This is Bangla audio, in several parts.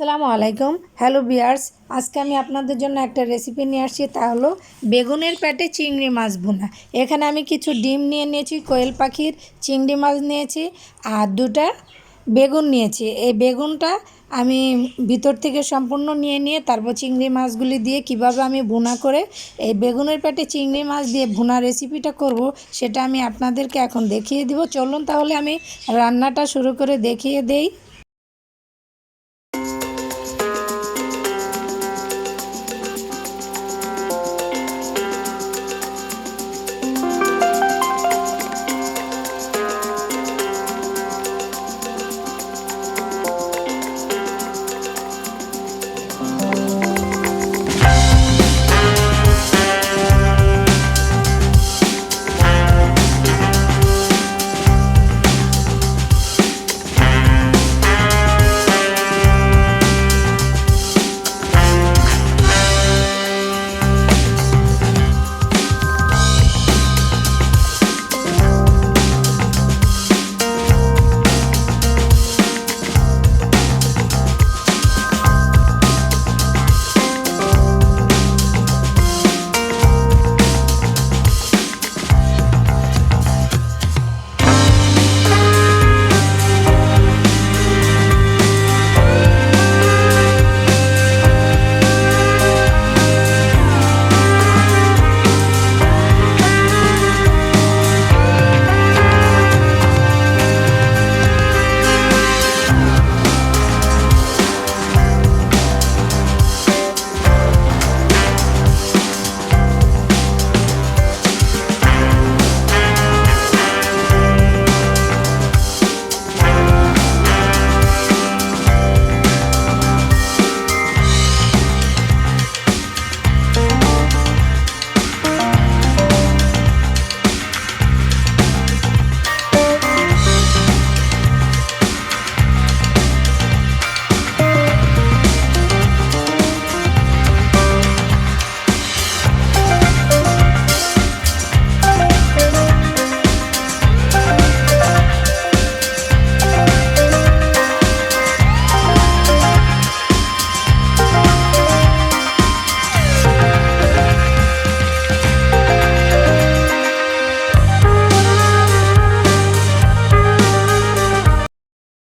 আসসালামু আলাইকুম। হ্যালো ভিউয়ার্স, আজকে আমি আপনাদের জন্য একটা রেসিপি নিয়ে আসছি, তা হলো বেগুনের পেটে চিংড়ি মাছ ভুনা। এখানে আমি কিছু ডিম নিয়ে নিয়েছি, কোয়েল পাখির চিংড়ি মাছ নিয়েছি আর দুটা বেগুন নিয়েছি। এই বেগুনটা আমি ভিতর থেকে সম্পূর্ণ নিয়ে তারপর চিংড়ি মাছগুলি দিয়ে কিভাবে আমি ভুনা করে এই বেগুনের পেটে চিংড়ি মাছ দিয়ে ভুনা রেসিপিটা করব, সেটা আমি আপনাদেরকে এখন দেখিয়ে দিব। চলুন তাহলে আমি রান্নাটা শুরু করে দেখিয়ে দেই।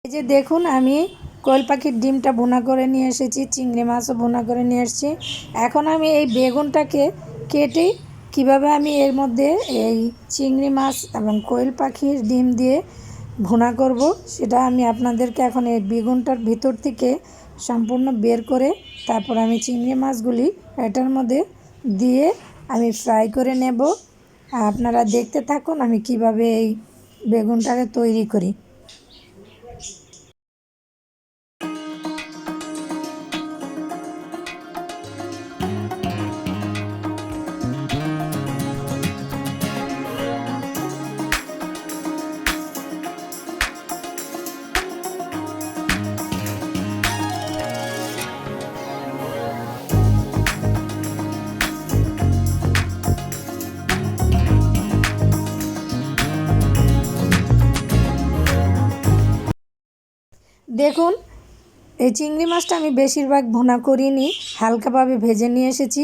এই যে দেখুন, আমি কোয়েল পাখির ডিমটা ভুনা করে নিয়ে এসেছি, চিংড়ি মাছও ভুনা করে নিয়ে এসেছি। এখন আমি এই বেগুনটাকে কেটে কিভাবে আমি এর মধ্যে এই চিংড়ি মাছ এবং কোয়েল পাখির ডিম দিয়ে ভুনা করব, সেটা আমি আপনাদেরকে এখন এই বেগুনটার ভিতর থেকে সম্পূর্ণ বের করে তারপর আমি চিংড়ি মাছগুলি এটার মধ্যে দিয়ে আমি ফ্রাই করে নেব। আপনারা দেখতে থাকুন আমি কিভাবে এই বেগুনটাকে তৈরি করি। দেখুন, এই চিংড়ি মাছটা আমি বেশিরভাগ ভুনা করিনি, হালকাভাবে ভেজে নিয়ে এসেছি।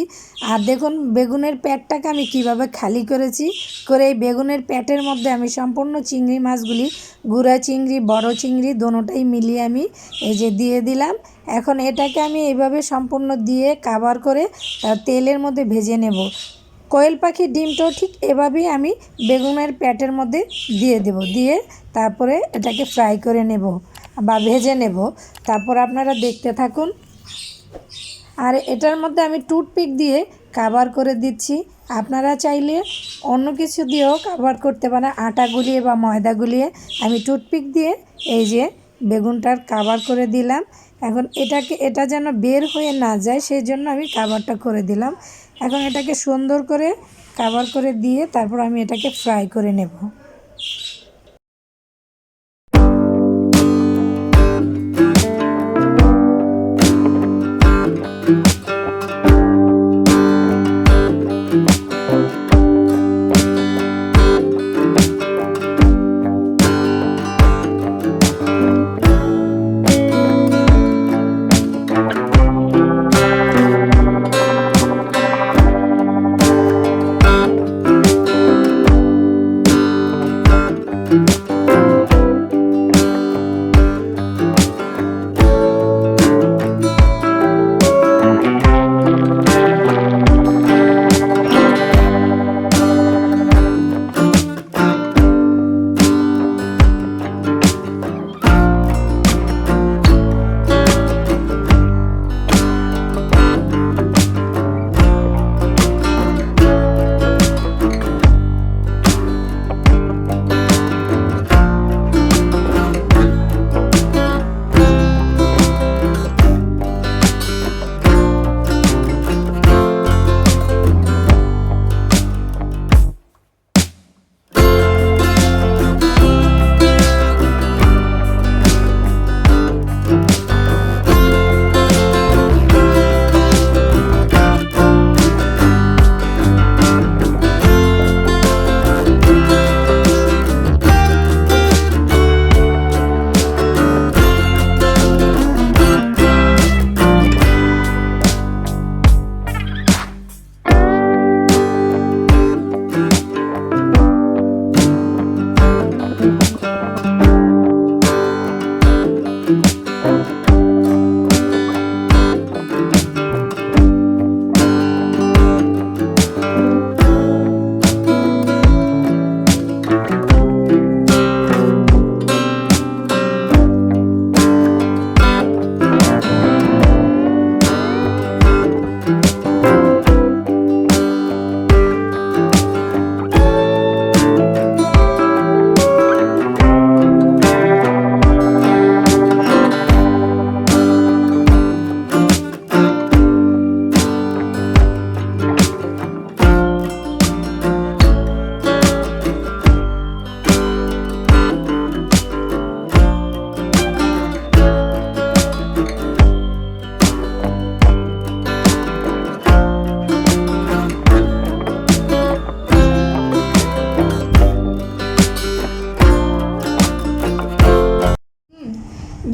আর দেখুন বেগুনের পেটটাকে আমি কিভাবে খালি করেছি, করে এই বেগুনের পেটের মধ্যে আমি সম্পূর্ণ চিংড়ি মাছগুলি, গুঁড়া চিংড়ি বড় চিংড়ি দোনোটাই মিলিয়ে আমি এই যে দিয়ে দিলাম। এখন এটাকে আমি এইভাবে সম্পূর্ণ দিয়ে কাভার করে তেলের মধ্যে ভেজে নেব। কোয়েল পাখির ডিমটাও ঠিক এভাবেই আমি বেগুনের পেটের মধ্যে দিয়ে দেব, দিয়ে তারপরে এটাকে ফ্রাই করে নেব বা ভেজে নেব। তারপর আপনারা দেখতে থাকুন। আর এটার মধ্যে আমি টুথপিক দিয়ে কাভার করে দিচ্ছি। আপনারা চাইলে অন্য কিছু দিয়েও কাভার করতে পারেন, আটা গুলিয়ে বা ময়দা গুলিয়ে। আমি টুথপিক দিয়ে এই যে বেগুনটার কাভার করে দিলাম। এখন এটা যেন বের হয়ে না যায়, সেই জন্য আমি কাভারটা করে দিলাম। এখন এটাকে সুন্দর করে কাভার করে দিয়ে তারপর আমি এটাকে ফ্রাই করে নেব।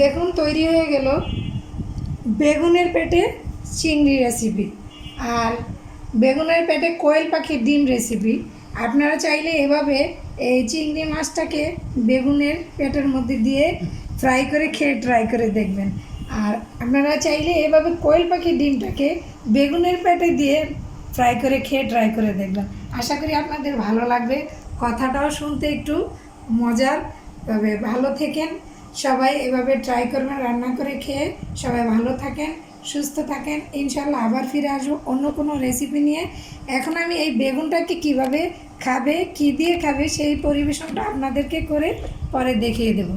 দেখুন তৈরি হয়ে গেল বেগুনের পেটে চিংড়ি রেসিপি আর বেগুনের পেটে কোয়েল পাখির ডিম রেসিপি। আপনারা চাইলে এভাবে এই চিংড়ি মাছটাকে বেগুনের পেটের মধ্যে দিয়ে ফ্রাই করে খেয়ে ট্রাই করে দেখবেন। আর আপনারা চাইলে এভাবে কোয়েল পাখির ডিমটাকে বেগুনের পেটে দিয়ে ফ্রাই করে খেয়ে ট্রাই করে দেখবেন। আশা করি আপনাদের ভালো লাগবে। কথাটাও শুনতে একটু মজার, তবে ভালো থেকেন সবাই, এভাবে ট্রাই করবেন, রান্না করে খেয়ে সবাই ভালো থাকেন, সুস্থ থাকেন। ইনশাল্লাহ আবার ফিরে আসবো অন্য কোনো রেসিপি নিয়ে। এখন আমি এই বেগুনটাকে কিভাবে খাবে, কি দিয়ে খাবে সেই পরিবেশনটা আপনাদেরকে করে পরে দেখিয়ে দেব।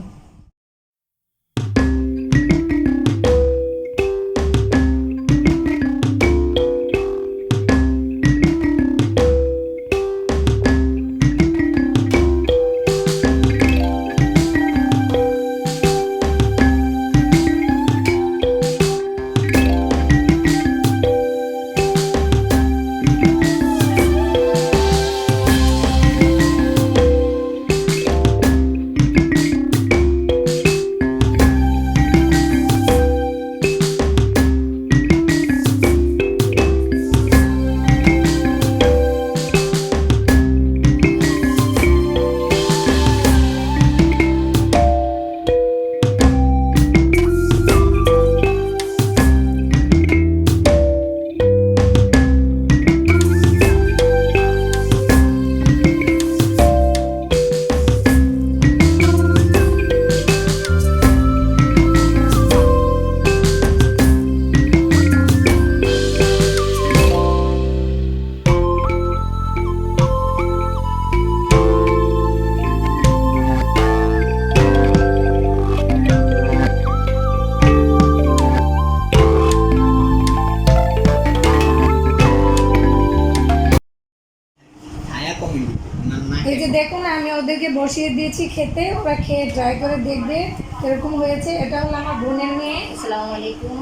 এই যে দেখুন আমি ওদেরকে বসিয়ে দিয়েছি খেতে, ওরা খেয়ে ট্রাই করে দেখবে কিরকম হয়েছে। এটা হলো আমার বোনের মেয়ে। আসসালামু আলাইকুম।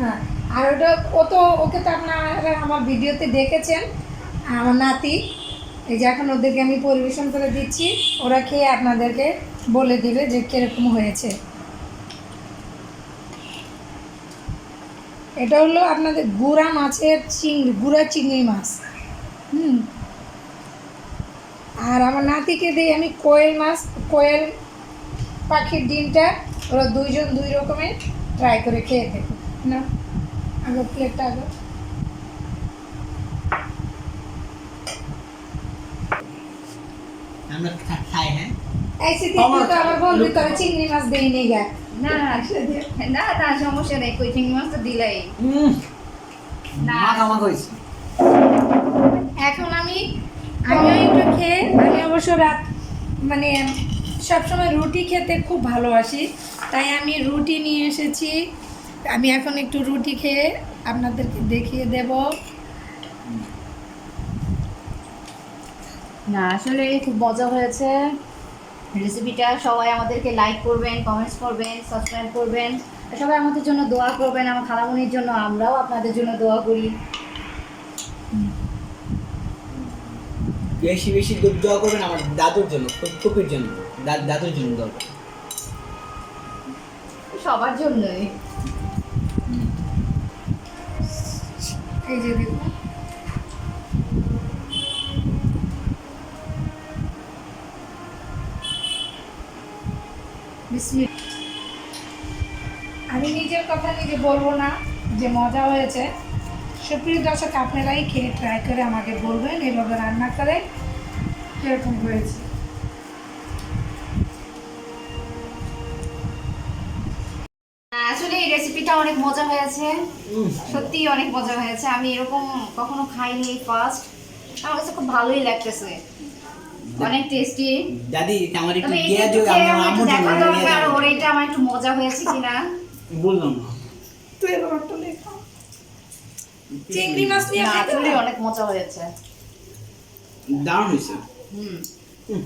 হ্যাঁ, আর ওকে তো আপনারা আমার ভিডিওতে দেখেছেন, আমার নাতি। এই যে এখন ওদেরকে আমি পরিবেশন করে দিচ্ছি, ওরা খেয়ে আপনাদেরকে বলে দিবে যে কিরকম হয়েছে। এটা হলো আপনাদের গুড়া মাছের গুড়া চিংড়ি মাছ। আর আমার নাতিকে দিই আমি কোয়েল পাখির ডিমটা। ওরা দুইজন দুই রকমের ট্রাই করে খেয়ে দেখো না। আগে প্লেটটা আগে আমরা খাই। হ্যাঁ ऐसे तो আবার বলবি তবে চিংড়ি মাছ দেই নেই গা। না না না সমস্যা নেই, কই চিংড়ি মাছ তো দিলাই না কামা কইছি। এখন আমিও একটু খেয়ে, আমি অবশ্য রাত মানে সবসময় রুটি খেতে খুব ভালোবাসি, তাই আমি রুটি নিয়ে এসেছি। আমি এখন একটু রুটি খেয়ে আপনাদেরকে দেখিয়ে দেব। না আসলে খুব মজা হয়েছে রেসিপিটা। সবাই আমাদেরকে লাইক করবেন, কমেন্টস করবেন, সাবস্ক্রাইব করবেন, সবাই আমাদের জন্য দোয়া করবেন। আমার খালামণির জন্য আমরাও আপনাদের জন্য দোয়া করি। বেশি বেশি দোয়া করবেন আমার দাদুর জন্য, ফুপির জন্য, দাদুর জন্য দোয়া করবেন, সবার জন্যই। এই যে দেখুন বিসমিল্লাহ। আমি নিজের কথা নিজে বলবো না যে মজা হয়েছে। সুপ্রিয় দর্শক, আপনারাই খেয়ে ট্রাই করে আমাকে বলবেন এভাবে রান্না করে কীরকম হয়েছে। আসলে এই রেসিপিটা অনেক মজা হয়েছে, সত্যি অনেক মজা হয়েছে। আমি এরকম কখনো খাইনি, ফার্স্ট। আমার কাছে খুব ভালোই লাগতেছে, অনেক টেস্টি। দাদি আমার একটু তবে দিয়ে এটা একটু দিও, খেয়ে আমার আমার একটু আম্মুর দেখা জন্য নিয়ে দরকার যাবো। ওর এটা আমার একটু মজা হয়েছে কিনা। বললাম না। তুই এবার একটু লেখা চিংড়ি মাছ নিয়ে না, খাইতে আসলে হবে? অনেক মজা হয়েছে। দারুণ হয়েছে। হুম।